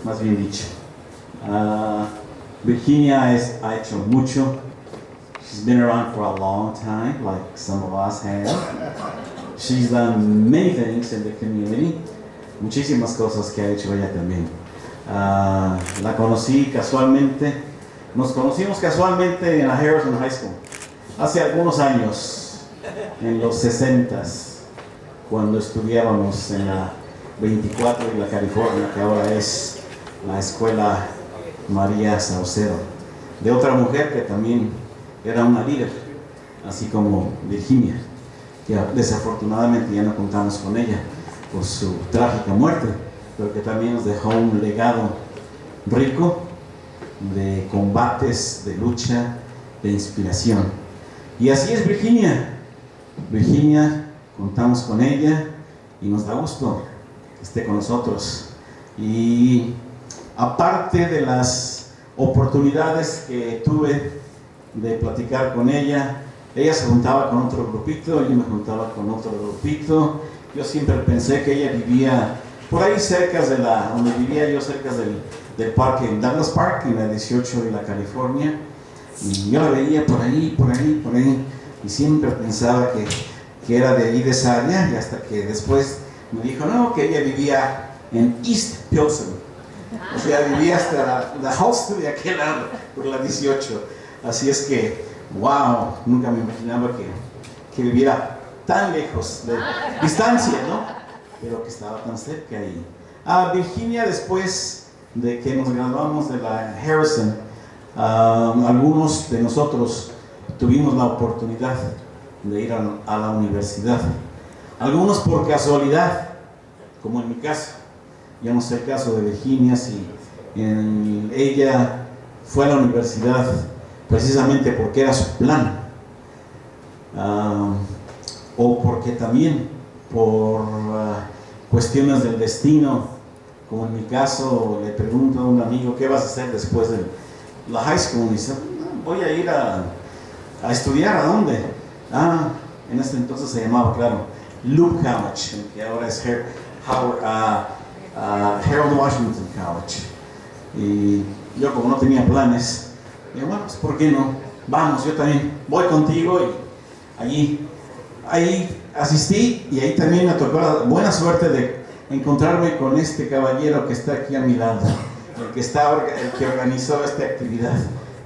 más bien dicho. Virginia ha hecho mucho. She's been around for a long time, like some of us have. She's done many things in the community. Muchísimas cosas que ha hecho ella también. La conocí casualmente. Nos conocimos casualmente en la Harrison High School. Hace algunos años, en los 60s, cuando estudiábamos en la 24 y la California, que ahora es la escuela María Saucedo, de otra mujer que también era una líder, así como Virginia, que desafortunadamente ya no contamos con ella por su trágica muerte, pero que también nos dejó un legado rico de combates, de lucha, de inspiración. Y así es Virginia. Virginia, contamos con ella y nos da gusto que esté con nosotros. Y aparte de las oportunidades que tuve de platicar con ella, ella se juntaba con otro grupito, yo me juntaba con otro grupito. Yo siempre pensé que ella vivía por ahí cerca de donde vivía yo, cerca del parque, en Douglas Park, en la 18 de la California. Y yo la veía por ahí, y siempre pensaba que era de ahí de esa área, y hasta que después me dijo, no, que ella vivía en East Pilsen. O sea, vivía hasta la house de aquel lado, por la 18. Así es que, wow, nunca me imaginaba que viviera tan lejos de distancia, ¿no? Pero que estaba tan cerca ahí. Virginia, después de que nos graduamos de la Harrison, algunos de nosotros tuvimos la oportunidad de ir a la universidad. Algunos por casualidad, como en mi caso. Yo no sé el caso de Virginia, si ella fue a la universidad precisamente porque era su plan, o porque también por cuestiones del destino, como en mi caso. Le pregunto a un amigo, ¿qué vas a hacer después de la high school? Y dice, voy a ir a estudiar. ¿A dónde? En este entonces se llamaba, claro, Luke College, que ahora es Harold Washington College. Y yo, como no tenía planes, dije, bueno, pues ¿por qué no? Vamos, yo también voy contigo. Y ahí asistí, y ahí también me tocó la buena suerte de encontrarme con este caballero que está aquí a mi lado, el que organizó esta actividad,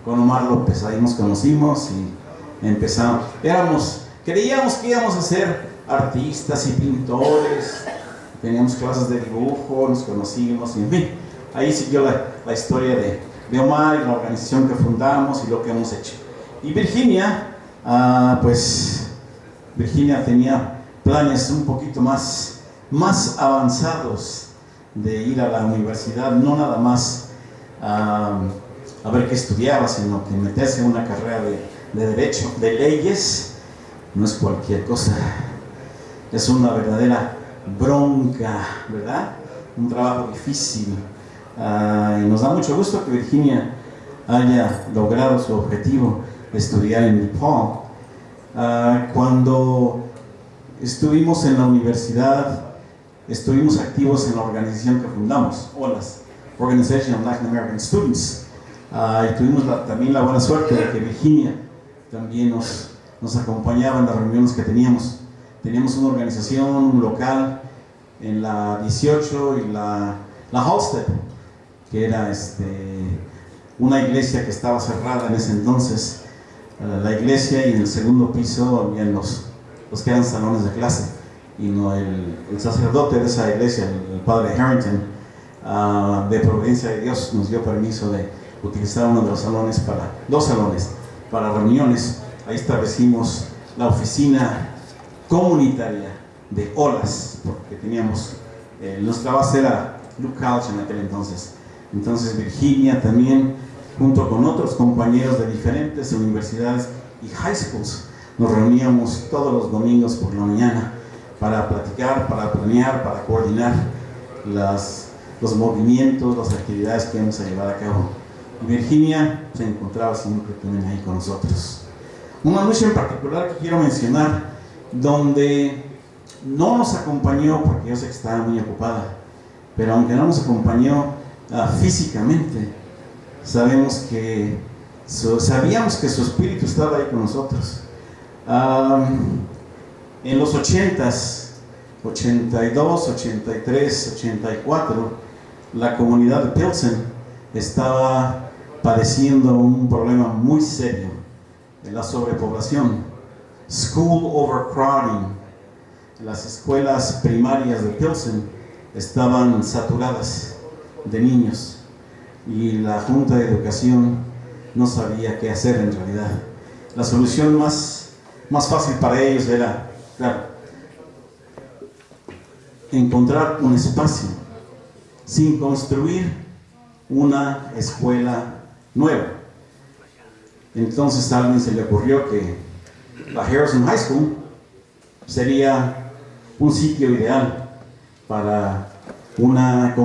con Omar López. Ahí nos conocimos y empezamos. Creíamos que íbamos a ser artistas y pintores, teníamos clases de dibujo, nos conocimos, y en fin, ahí siguió la historia de Omar y la organización que fundamos y lo que hemos hecho. Y Virginia, pues Virginia tenía planes un poquito más avanzados de ir a la universidad, no nada más a ver qué estudiaba, sino que meterse en una carrera de derecho, de leyes. No es cualquier cosa, es una verdadera bronca, ¿verdad? Un trabajo difícil. Y nos da mucho gusto que Virginia haya logrado su objetivo de estudiar en DePaul. Cuando estuvimos en la universidad, estuvimos activos en la organización que fundamos, OLAS, Organization of Latin American Students. Y tuvimos también la buena suerte de que Virginia también nos acompañaba en las reuniones que teníamos. Teníamos una organización, un local en la 18 y la Halstead, que era una iglesia que estaba cerrada en ese entonces. La iglesia, y en el segundo piso habían los que eran salones de clase. Y el sacerdote de esa iglesia, el padre Harrington, de providencia de Dios, nos dio permiso de utilizar uno de los salones dos salones para reuniones. Ahí establecimos la oficina comunitaria de OLAS, porque teníamos, nuestra base era Luke College en aquel entonces. Entonces Virginia también, junto con otros compañeros de diferentes universidades y high schools, nos reuníamos todos los domingos por la mañana para platicar, para planear, para coordinar los movimientos, las actividades que íbamos a llevar a cabo. Y Virginia se encontraba siempre también ahí con nosotros. Una noche en particular que quiero mencionar, donde no nos acompañó, porque yo sé que estaba muy ocupada, pero aunque no nos acompañó, físicamente. Sabíamos que su espíritu estaba ahí con nosotros. En los 80s, 82, 83, 84, la comunidad de Pilsen estaba padeciendo un problema muy serio de la sobrepoblación. School overcrowding. Las escuelas primarias de Pilsen estaban saturadas de niños y la Junta de Educación no sabía qué hacer en realidad. La solución más fácil para ellos era, claro, encontrar un espacio sin construir una escuela nueva. Entonces a alguien se le ocurrió que la Harrison High School sería un sitio ideal para cerrarla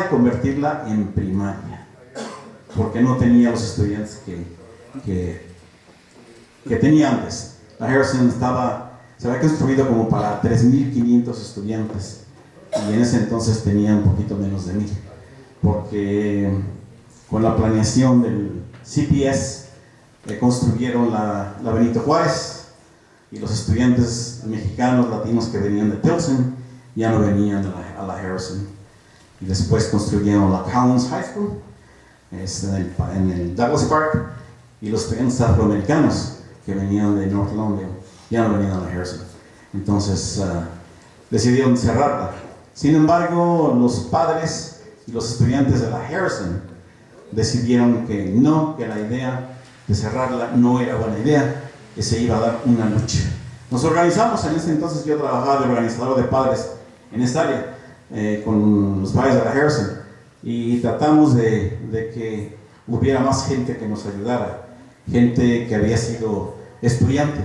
y convertirla en primaria, porque no tenía los estudiantes que tenía antes. La Harrison se había construido como para 3.500 estudiantes y en ese entonces tenía un poquito menos de 1,000, porque con la planeación del CPS construyeron la Benito Juárez, y los estudiantes mexicanos, latinos que venían de Pilsen ya no venían a la Harrison. Y después construyeron la Collins High School en el Douglas Park, y los estudiantes afroamericanos que venían de North Lawndale ya no venían a la Harrison. Entonces decidieron cerrarla. Sin embargo, los padres y los estudiantes de la Harrison decidieron que la idea de cerrarla no era buena idea, que se iba a dar una lucha. Nos organizamos en ese entonces. Yo trabajaba de organizador de padres en esta área con los padres de la Harrison, y tratamos de que hubiera más gente que nos ayudara, gente que había sido estudiante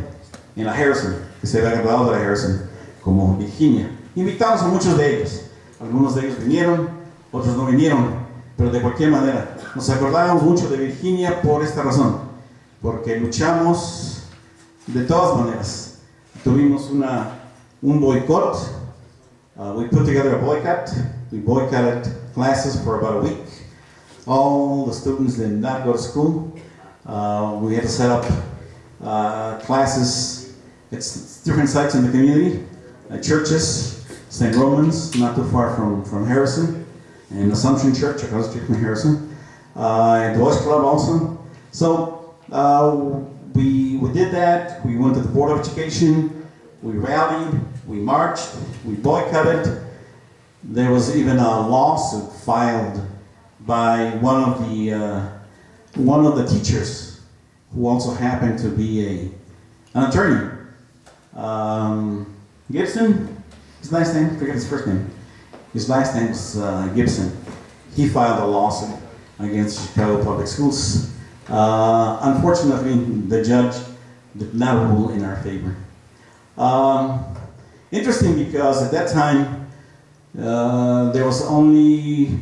en la Harrison, que se había graduado de la Harrison, como Virginia. Invitamos a muchos de ellos. Algunos de ellos vinieron, otros no vinieron, pero de cualquier manera nos acordábamos mucho de Virginia por esta razón, porque luchamos de todas maneras. Tuvimos un boicot. We put together a boycott. We boycotted classes for about a week. All the students did not go to school. We had to set up classes at different sites in the community, churches, St. Romans, not too far from Harrison, and Assumption Church across the street from Harrison, and the Boys Club also. So we did that. We went to the Board of Education. We rallied. We marched. We boycotted. There was even a lawsuit filed by one of the teachers, who also happened to be an attorney. Gibson, his last name, I forget his first name. His last name was Gibson. He filed a lawsuit against Chicago Public Schools. Unfortunately, the judge did not rule in our favor. Interesting, because at that time, there was only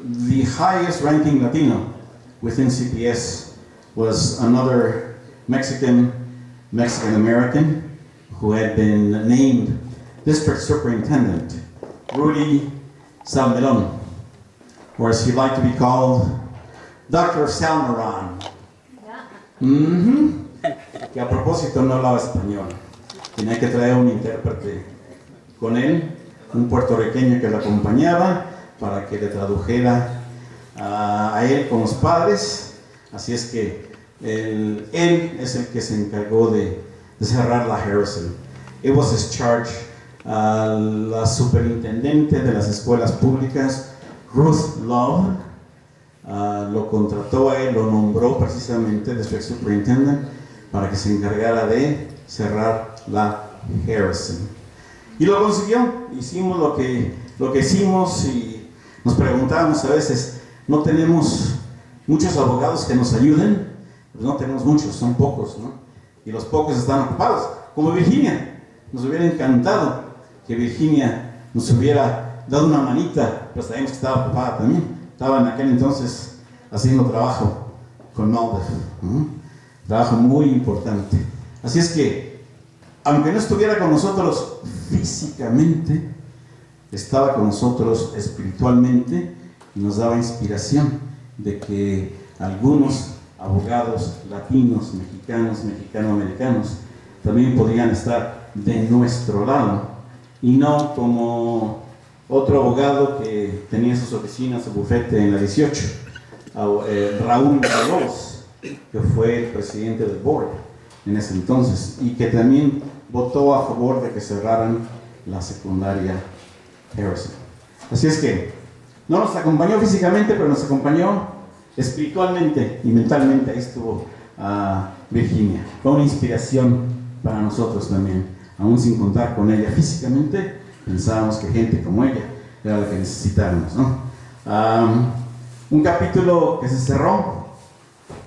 the highest ranking Latino within CPS was another Mexican-American who had been named district superintendent, Rudy Salmerón, or as he liked to be called, Dr. Salmeron. Que a propósito no hablaba español. Tenía que traer un intérprete con él, un puertorriqueño que lo acompañaba para que le tradujera a él con los padres. Así es que él es el que se encargó de cerrar la Harrison. It was his charge. La superintendente de las escuelas públicas, Ruth Love, lo contrató a él, lo nombró precisamente District Superintendent para que se encargara de cerrar la Harrison. Y lo consiguió. Hicimos lo que hicimos, y nos preguntábamos a veces, ¿no tenemos muchos abogados que nos ayuden? Pues no tenemos muchos, son pocos, ¿no? Y los pocos están ocupados, como Virginia. Nos hubiera encantado que Virginia nos hubiera dado una manita, pero sabemos que estaba ocupada también. Estaba en aquel entonces haciendo trabajo con Maldev, trabajo muy importante. Así es que, aunque no estuviera con nosotros físicamente, estaba con nosotros espiritualmente y nos daba inspiración de que algunos abogados latinos, mexicanos, mexicanoamericanos también podían estar de nuestro lado y no como otro abogado que tenía sus oficinas, su bufete en la 18, Raúl Villalobos, que fue el presidente del board en ese entonces y que también votó a favor de que cerraran la secundaria Harrison. Así es que no nos acompañó físicamente, pero nos acompañó espiritualmente y mentalmente. Ahí estuvo Virginia. Fue una inspiración para nosotros también, aún sin contar con ella físicamente. Pensábamos que gente como ella era la que necesitábamos, ¿no? Un capítulo que se cerró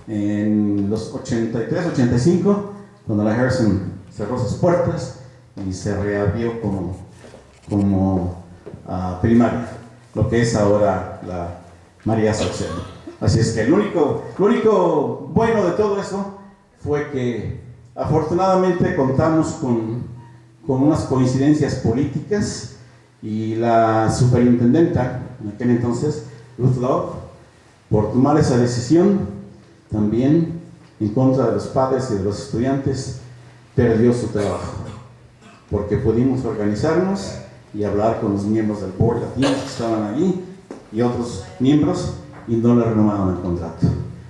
en los 83, 85, cuando la Harrison cerró sus puertas y se reabrió como primaria, lo que es ahora la María Saucedo. Así es que lo único bueno de todo eso fue que afortunadamente contamos con unas coincidencias políticas y la superintendenta en aquel entonces, Ruth Love, por tomar esa decisión también en contra de los padres y de los estudiantes, perdió su trabajo, porque pudimos organizarnos y hablar con los miembros del board latino que estaban allí y otros miembros y no le renovaron el contrato.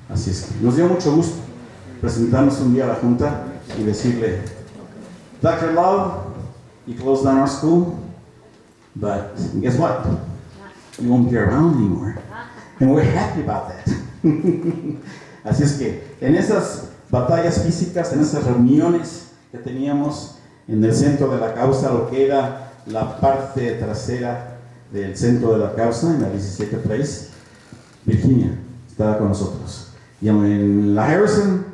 Así es que nos dio mucho gusto presentarnos un día a la junta y decirle: Dr. Love, you closed down our school, but guess what? You won't be around anymore. And we're happy about that. Así es que en esas batallas físicas, en esas reuniones que teníamos en el centro de la causa, lo que era la parte trasera del centro de la causa, en la 17 Place, Virginia estaba con nosotros. Y en la Harrison,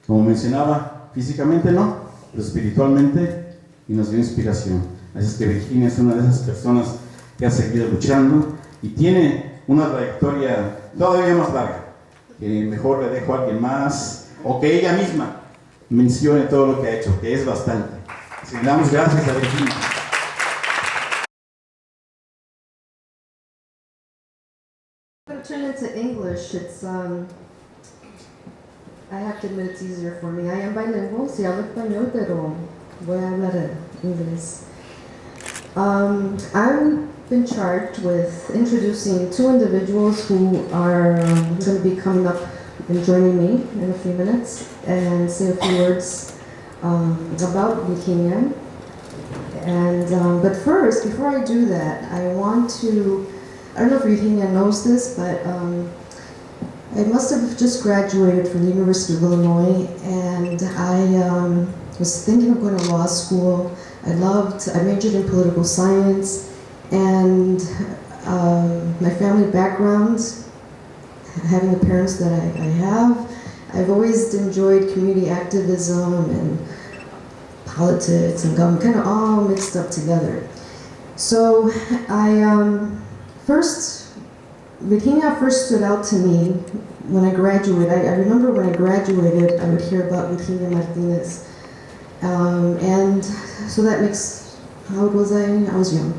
como mencionaba, físicamente no, pero espiritualmente, y nos dio inspiración. Así es que Virginia es una de esas personas que ha seguido luchando y tiene una trayectoria todavía más larga, que mejor le dejo a alguien más, o que ella misma mencione todo lo que ha hecho, que es bastante. Así que le damos gracias a Virginia. I'm going to turn into English. It's I have to admit it's easier for me. I am bilingual, si hablo español, pero voy a hablar en inglés. I've been charged with introducing two individuals who are going to be coming up and joining me in a few minutes and say a few words about Virginia. And but first, before I do that, I want to, I don't know if Virginia knows this, but I must have just graduated from the University of Illinois, and I was thinking of going to law school. I majored in political science, and my family background, having the parents that I have, I've always enjoyed community activism and politics and government, kind of all mixed up together. So Virginia first stood out to me when I graduated. I remember when I graduated, I would hear about Virginia Martinez. And so that makes, how old was I? I was young.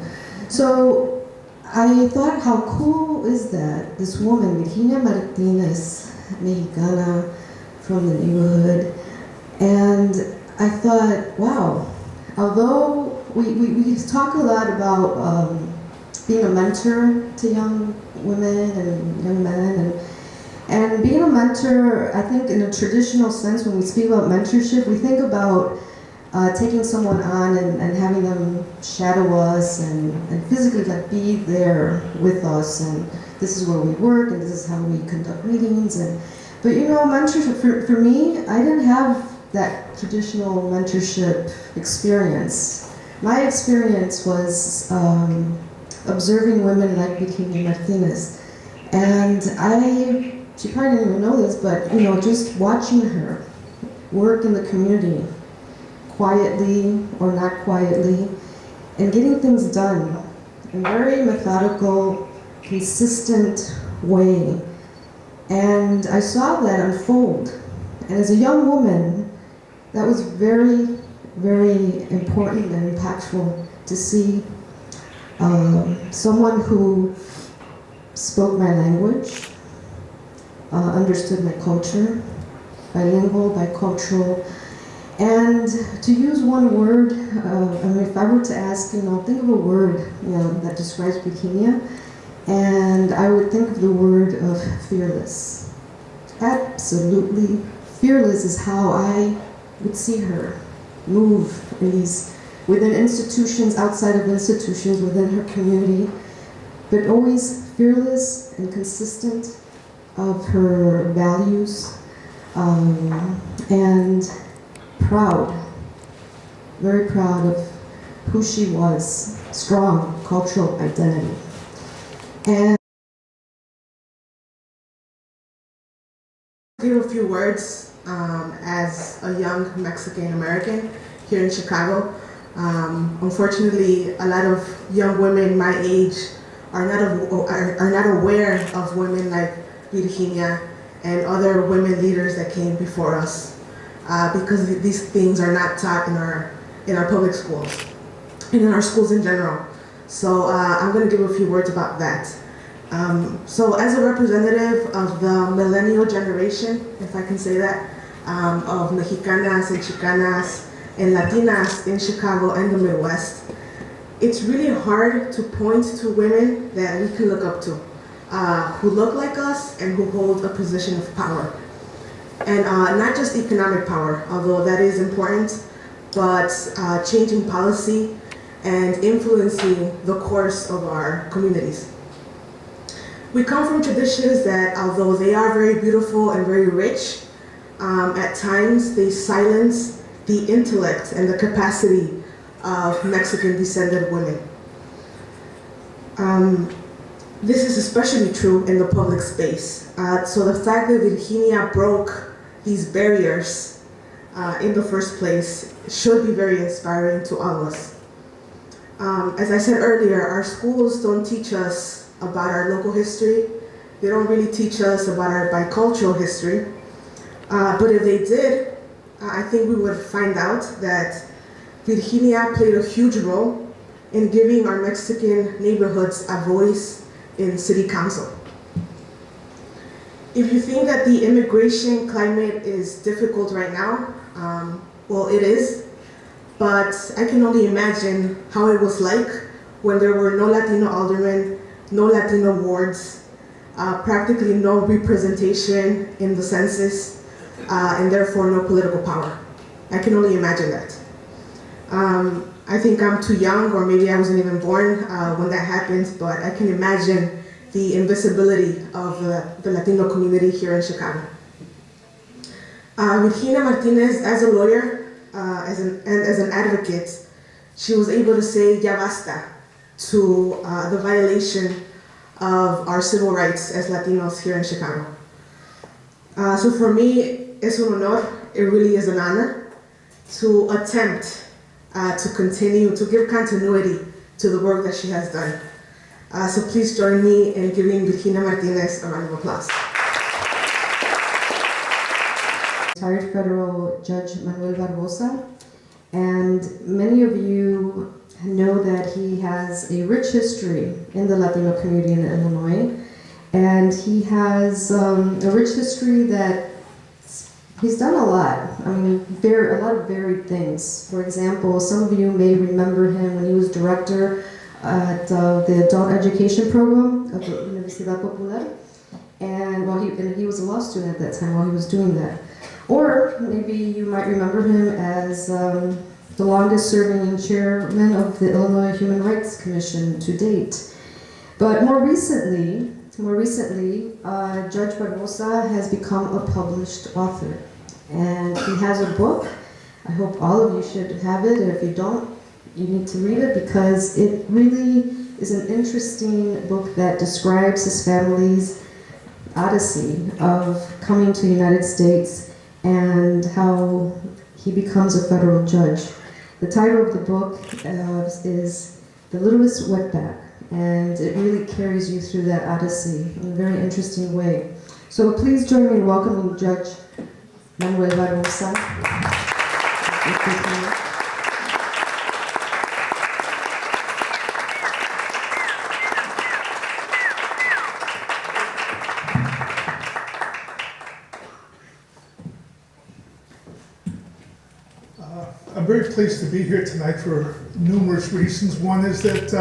So I thought, how cool is that? This woman, Virginia Martinez, Mexicana, from the neighborhood. And I thought, wow, although we talk a lot about being a mentor to young women and young men, and being a mentor, I think in a traditional sense, when we speak about mentorship, we think about taking someone on and having them shadow us and physically like be there with us, and this is where we work and this is how we conduct meetings. But you know, mentorship for me, I didn't have that traditional mentorship experience. My experience was observing women like Virginia Martinez, and she probably didn't even know this, but you know, just watching her work in the community, quietly or not quietly, and getting things done in a very methodical, consistent way. And I saw that unfold. And as a young woman, that was very, very important and impactful to see someone who spoke my language, understood my culture, bilingual, bicultural, and to use one word, if I were to ask, think of a word, that describes Virginia, and I would think of the word of fearless. Absolutely fearless is how I would see her move within institutions, outside of institutions, within her community, but always fearless and consistent of her values, and proud, very proud of who she was, strong cultural identity. And give a few words as a young Mexican American here in Chicago. Unfortunately, a lot of young women my age are not aware of women like Virginia and other women leaders that came before us, because these things are not taught in our public schools and in our schools in general. So I'm going to give a few words about that. So as a representative of the millennial generation, if I can say that, of Mexicanas and Chicanas and Latinas in Chicago and the Midwest, it's really hard to point to women that we can look up to, who look like us and who hold a position of power. And not just economic power, although that is important, but changing policy and influencing the course of our communities. We come from traditions that, although they are very beautiful and very rich, at times they silence the intellect and the capacity of Mexican-descended women. This is especially true in the public space. So the fact that Virginia broke these barriers in the first place should be very inspiring to all of us. As I said earlier, our schools don't teach us about our local history. They don't really teach us about our bicultural history. But if they did, I think we would find out that Virginia played a huge role in giving our Mexican neighborhoods a voice in city council. If you think that the immigration climate is difficult right now, well, it is, but I can only imagine how it was like when there were no Latino aldermen, no Latino wards, practically no representation in the census, and therefore no political power. I can only imagine that. I think I'm too young, or maybe I wasn't even born when that happened, but I can imagine the invisibility of the Latino community here in Chicago. Virginia Martinez, as a lawyer and as an advocate, she was able to say ya basta to the violation of our civil rights as Latinos here in Chicago. So for me, es un honor, it really is an honor to attempt to continue, to give continuity to the work that she has done. So please join me in giving Virginia Martinez a round of applause. Retired federal Judge Manuel Barbosa, and many of you know that he has a rich history in the Latino community in Illinois, and he has a rich history that he's done a lot. I mean, a lot of varied things. For example, some of you may remember him when he was director at the adult education program of the Universidad Popular, and he was a law student at that time while he was doing that. Or maybe you might remember him as the longest serving chairman of the Illinois Human Rights Commission to date. But more recently, Judge Barbosa has become a published author. And he has a book. I hope all of you should have it, and if you don't, you need to read it, because it really is an interesting book that describes his family's odyssey of coming to the United States and how he becomes a federal judge. The title of the book is The Littlest Wetback, and it really carries you through that odyssey in a very interesting way. So please join me in welcoming Judge Manuel Barbosa. I'm very pleased to be here tonight for numerous reasons. One is that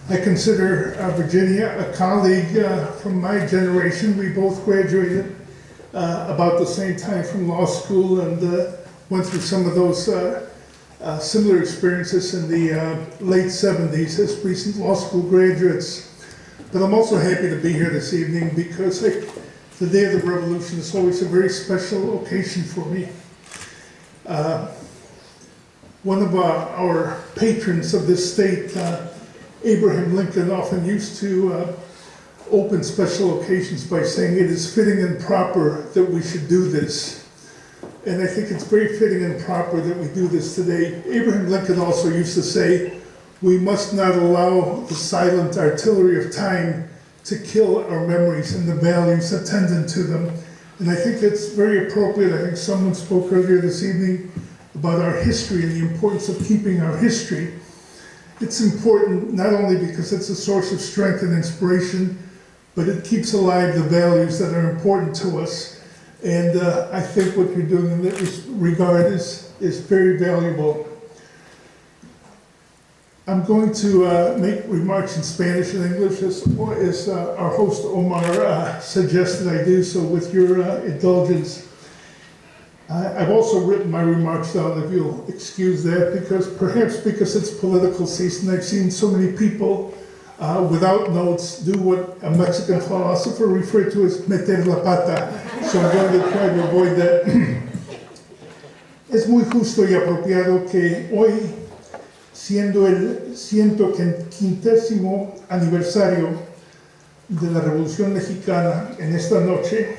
I consider Virginia a colleague from my generation. We both graduated about the same time from law school and went through some of those similar experiences in the late 70s as recent law school graduates. But I'm also happy to be here this evening because the Day of the Revolution is always a very special occasion for me. One of our patrons of this state, Abraham Lincoln, often used to open special occasions by saying it is fitting and proper that we should do this. And I think it's very fitting and proper that we do this today. Abraham Lincoln also used to say, we must not allow the silent artillery of time to kill our memories and the values attendant to them. And I think that's very appropriate. I think someone spoke earlier this evening about our history and the importance of keeping our history. It's important not only because it's a source of strength and inspiration, but it keeps alive the values that are important to us. And I think what you're doing in that regard is very valuable. I'm going to make remarks in Spanish and English as our host Omar suggested I do, so with your indulgence. I've also written my remarks down, if you'll excuse that, perhaps because it's political season, I've seen so many people without notes do what a Mexican philosopher referred to as meter la pata, so I'm going to try to avoid that. Es muy justo y apropiado que hoy, siendo el 150º aniversario de la Revolución Mexicana, en esta noche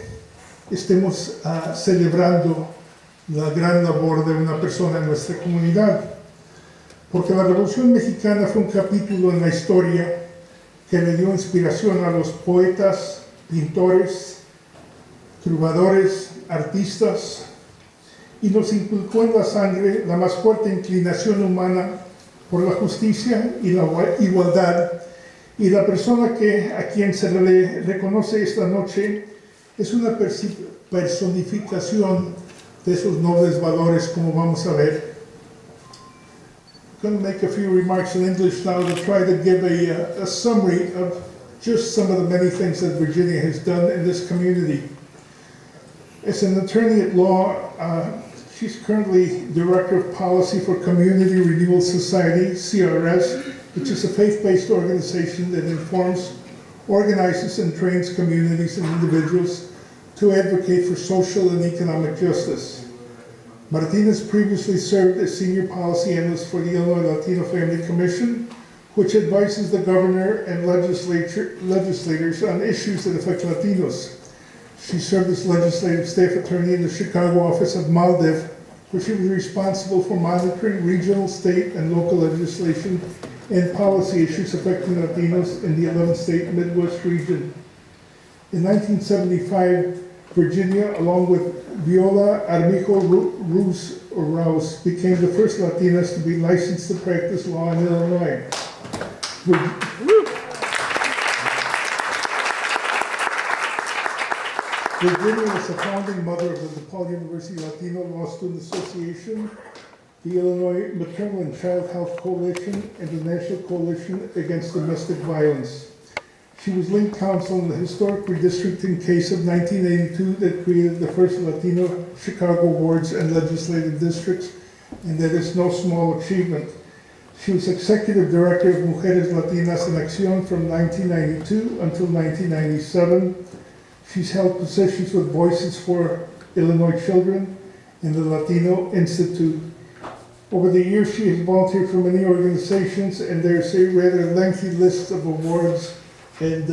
estemos celebrando la gran labor de una persona en nuestra comunidad, porque la Revolución Mexicana fue un capítulo en la historia que le dio inspiración a los poetas, pintores, trovadores, artistas, y nos inculcó en la sangre la más fuerte inclinación humana por la justicia y la igualdad, y la persona a quien se le reconoce esta noche es una personificación de esos nobles valores, como vamos a ver. I'm going to make a few remarks in English now to try to give a summary of just some of the many things that Virginia has done in this community. As an attorney at law, she's currently Director of Policy for Community Renewal Society, CRS, which is a faith-based organization that informs, organizes, and trains communities and individuals to advocate for social and economic justice. Martinez previously served as Senior Policy Analyst for the Illinois Latino Family Commission, which advises the governor and legislators on issues that affect Latinos. She served as Legislative Staff Attorney in the Chicago office of MALDEF, where she was responsible for monitoring regional, state, and local legislation and policy issues affecting Latinos in the 11-state Midwest region. In 1975, Virginia, along with Viola Armijo Rouse, became the first Latinas to be licensed to practice law in Illinois. Virginia was the founding mother of the DePaul University Latino Law Student Association, the Illinois Maternal and Child Health Coalition, and the National Coalition Against Domestic Violence. She was lead counsel in the historic redistricting case of 1982 that created the first Latino Chicago wards and legislative districts, and that is no small achievement. She was executive director of Mujeres Latinas en Acción from 1992 until 1997. She's held positions with Voices for Illinois Children and the Latino Institute. Over the years, she has volunteered for many organizations, and there's a rather lengthy list of awards and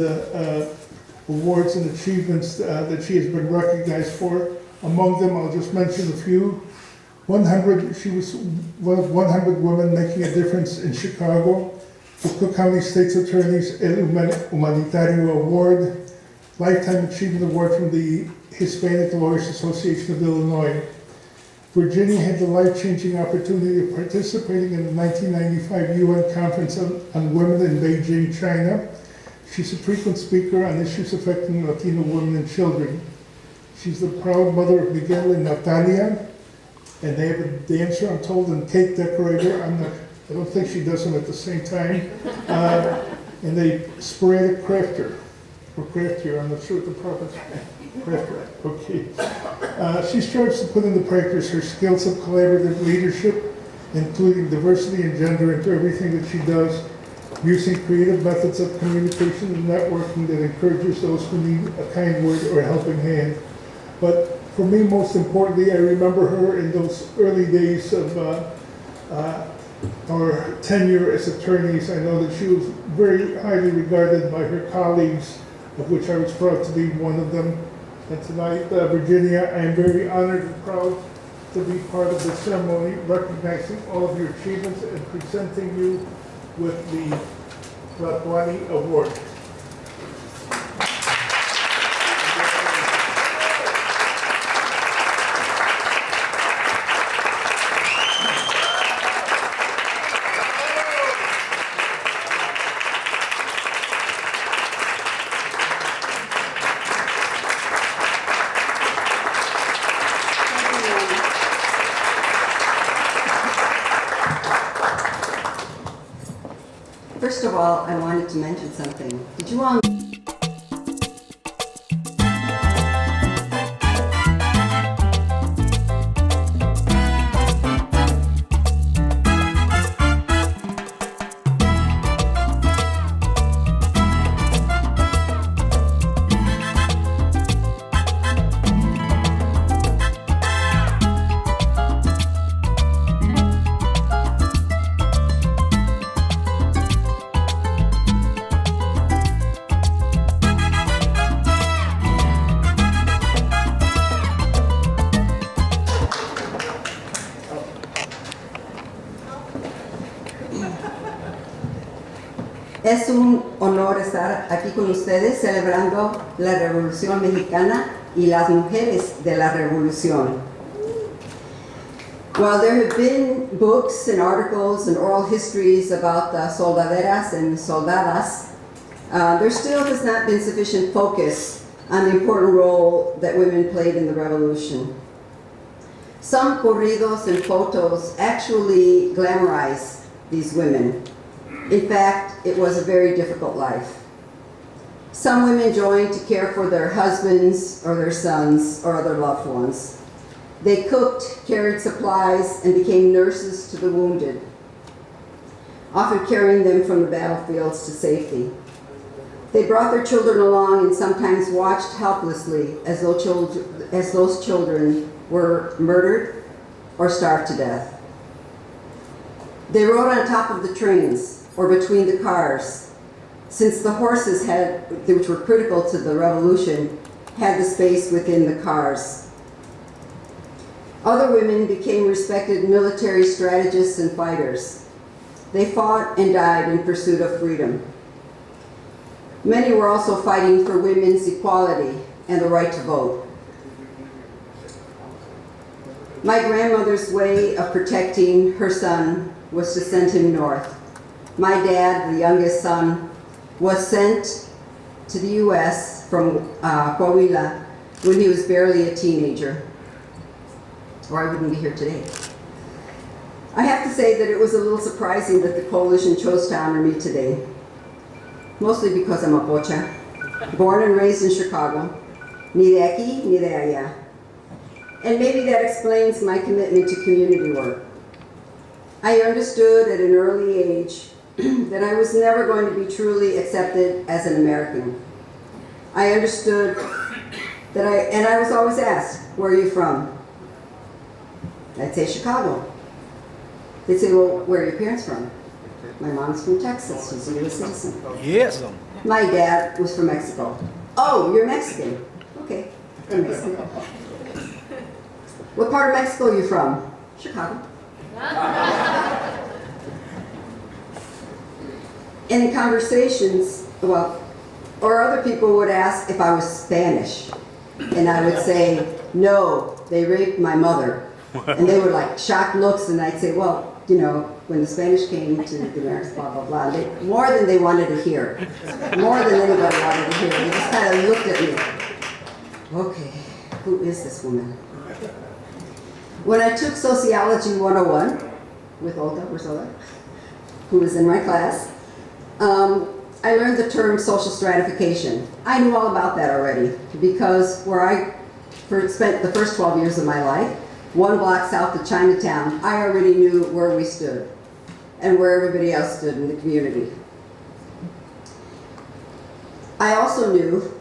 achievements that she has been recognized for. Among them, I'll just mention a few. She was one of 100 women making a difference in Chicago, the Cook County State's Attorney's El Humanitario Award, Lifetime Achievement Award from the Hispanic Lawyers Association of Illinois. Virginia had the life-changing opportunity of participating in the 1995 UN Conference on Women in Beijing, China. She's a frequent speaker on issues affecting Latino women and children. She's the proud mother of Miguel and Natalia, And they have a dancer, I'm told, and cake decorator. I don't think she does them at the same time. And they sporadic crafter, or craftier, I'm not sure what the proper crafter, okay. She strives to put into practice her skills of collaborative leadership, including diversity and gender into everything that she does, using creative methods of communication and networking that encourages those who need a kind word or a helping hand. But for me, most importantly, I remember her in those early days of our tenure as attorneys. I know that she was very highly regarded by her colleagues, of which I was proud to be one of them. And tonight, Virginia, I am very honored and proud to be part of this ceremony, recognizing all of your achievements and presenting you with the TLATOANI Award. First of all, I wanted to mention something. Did you all Es un honor estar aquí con ustedes celebrando la Revolución Mexicana y las mujeres de la Revolución. While there have been books and articles and oral histories about the soldaderas and soldadas, there still has not been sufficient focus on the important role that women played in the revolution. Some corridos and photos actually glamorize these women. In fact, it was a very difficult life. Some women joined to care for their husbands or their sons or other loved ones. They cooked, carried supplies, and became nurses to the wounded, often carrying them from the battlefields to safety. They brought their children along and sometimes watched helplessly as those children were murdered or starved to death. They rode on top of the trains or between the cars, since the horses which were critical to the revolution, had the space within the cars. Other women became respected military strategists and fighters. They fought and died in pursuit of freedom. Many were also fighting for women's equality and the right to vote. My grandmother's way of protecting her son was to send him north. My dad, the youngest son, was sent to the U.S. from Coahuila when he was barely a teenager, or I wouldn't be here today. I have to say that it was a little surprising that the coalition chose to honor me today, mostly because I'm a pocha, born and raised in Chicago, ni de aquí ni de allá. And maybe that explains my commitment to community work. I understood at an early age that I was never going to be truly accepted as an American. I understood that I was always asked, where are you from? I'd say Chicago. They'd say, well, where are your parents from? My mom's from Texas, she's a U.S. citizen. Yes. My dad was from Mexico. Oh, you're Mexican. Okay, I'm Mexican. What part of Mexico are you from? Chicago. And in conversations, or other people would ask if I was Spanish. And I would say, no, they raped my mother. And they were like shocked looks, and I'd say, well, you know, when the Spanish came to the Americas, blah, blah, blah, more than they wanted to hear. More than anybody wanted to hear. They just kind of looked at me. Okay, who is this woman? When I took Sociology 101 with Olga, where's Olga? Who was in my class, I learned the term social stratification. I knew all about that already because where I spent the first 12 years of my life, 1 block south of Chinatown, I already knew where we stood and where everybody else stood in the community. I also knew,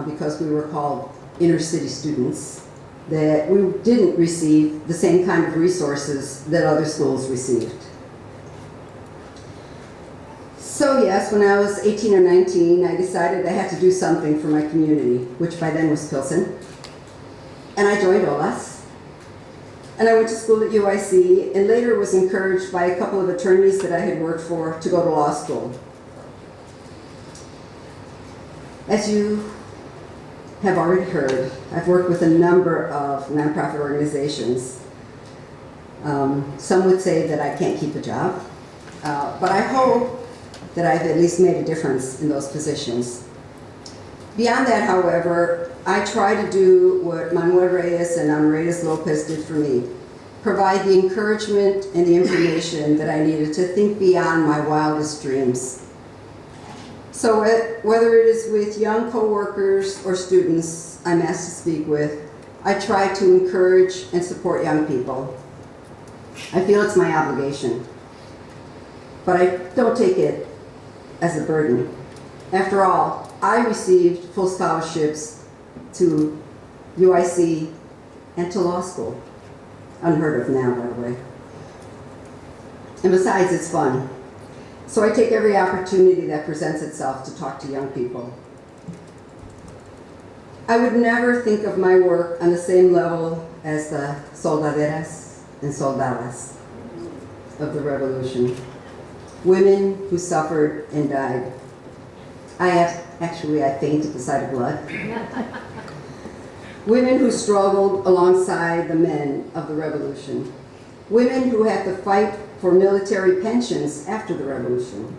because we were called inner city students, that we didn't receive the same kind of resources that other schools received. So yes, when I was 18 or 19, I decided I had to do something for my community, which by then was Pilsen. And I joined OLAS. And I went to school at UIC, and later was encouraged by a couple of attorneys that I had worked for to go to law school. As you have already heard, I've worked with a number of nonprofit organizations. Some would say that I can't keep a job, but I hope that I've at least made a difference in those positions. Beyond that, however, I try to do what Manuel Reyes and Ana Reyes Lopez did for me, provide the encouragement and the information that I needed to think beyond my wildest dreams. So whether it is with young coworkers or students I'm asked to speak with, I try to encourage and support young people. I feel it's my obligation, but I don't take it as a burden. After all, I received full scholarships to UIC and to law school. Unheard of now, by the way. And besides, it's fun. So I take every opportunity that presents itself to talk to young people. I would never think of my work on the same level as the soldaderas and soldadas of the revolution. Women who suffered and died. I fainted beside of blood. Women who struggled alongside the men of the revolution. Women who had to fight for military pensions after the revolution.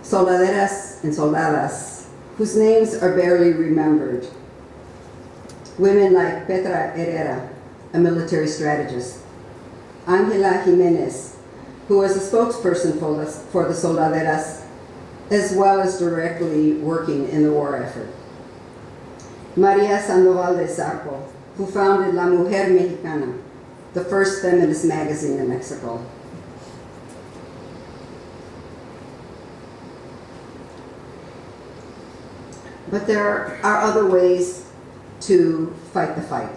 Soldaderas and soldadas, whose names are barely remembered. Women like Petra Herrera, a military strategist. Angela Jimenez, who was a spokesperson for the soldaderas, as well as directly working in the war effort. Maria Sandoval de Zarco, who founded La Mujer Mexicana, the first feminist magazine in Mexico. But there are other ways to fight the fight.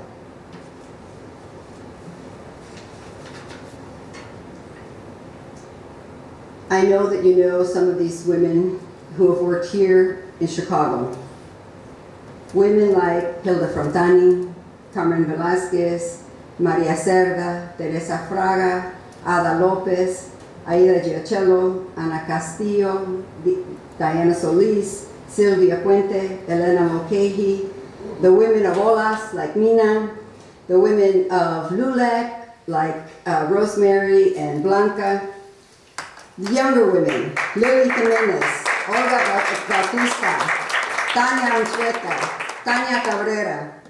I know that you know some of these women who have worked here in Chicago. Women like Hilda Frontani, Carmen Velázquez, Maria Cerda, Teresa Fraga, Ada Lopez, Aida Giacello, Ana Castillo, Diana Solis, Silvia Puente, Elena Mulcahy, the women of OLAS like Mina, the women of LULAC like Rosemary and Blanca, the younger women, Lily Jimenez, Olga Bautista, Tania Anzueta, Tania Cabrera,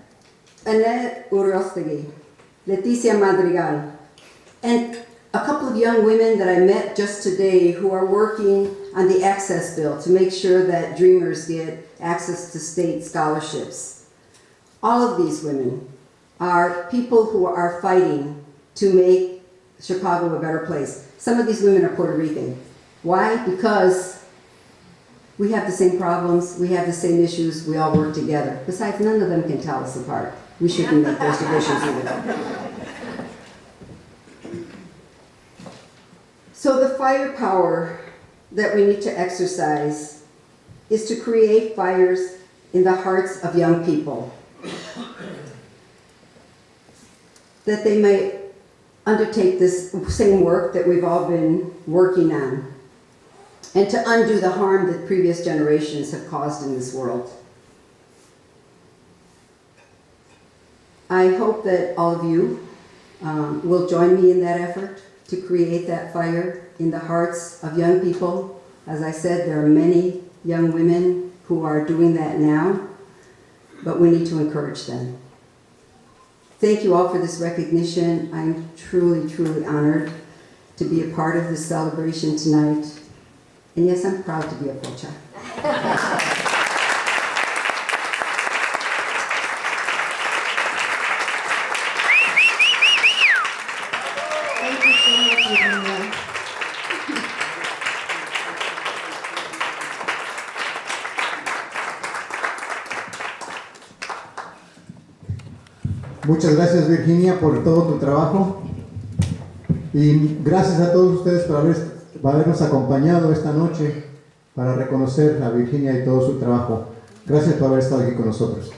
Annette Urostegui, Leticia Madrigal, and a couple of young women that I met just today who are working on the access bill to make sure that dreamers get access to state scholarships. All of these women are people who are fighting to make Chicago a better place. Some of these women are Puerto Rican. Why? Because we have the same problems, we have the same issues, we all work together. Besides, none of them can tell us apart. We shouldn't make those divisions either. So the firepower that we need to exercise is to create fires in the hearts of young people, that they may undertake this same work that we've all been working on, and to undo the harm that previous generations have caused in this world. I hope that all of you will join me in that effort to create that fire in the hearts of young people. As I said, there are many young women who are doing that now, but we need to encourage them. Thank you all for this recognition. I'm truly, truly honored to be a part of this celebration tonight. And yes, I'm proud to be a Pocha. Thank you so much, Virginia. Muchas gracias, Virginia, por todo tu trabajo, y gracias a todos ustedes por habernos acompañado esta noche para reconocer a Virginia y todo su trabajo. Gracias por haber estado aquí con nosotros.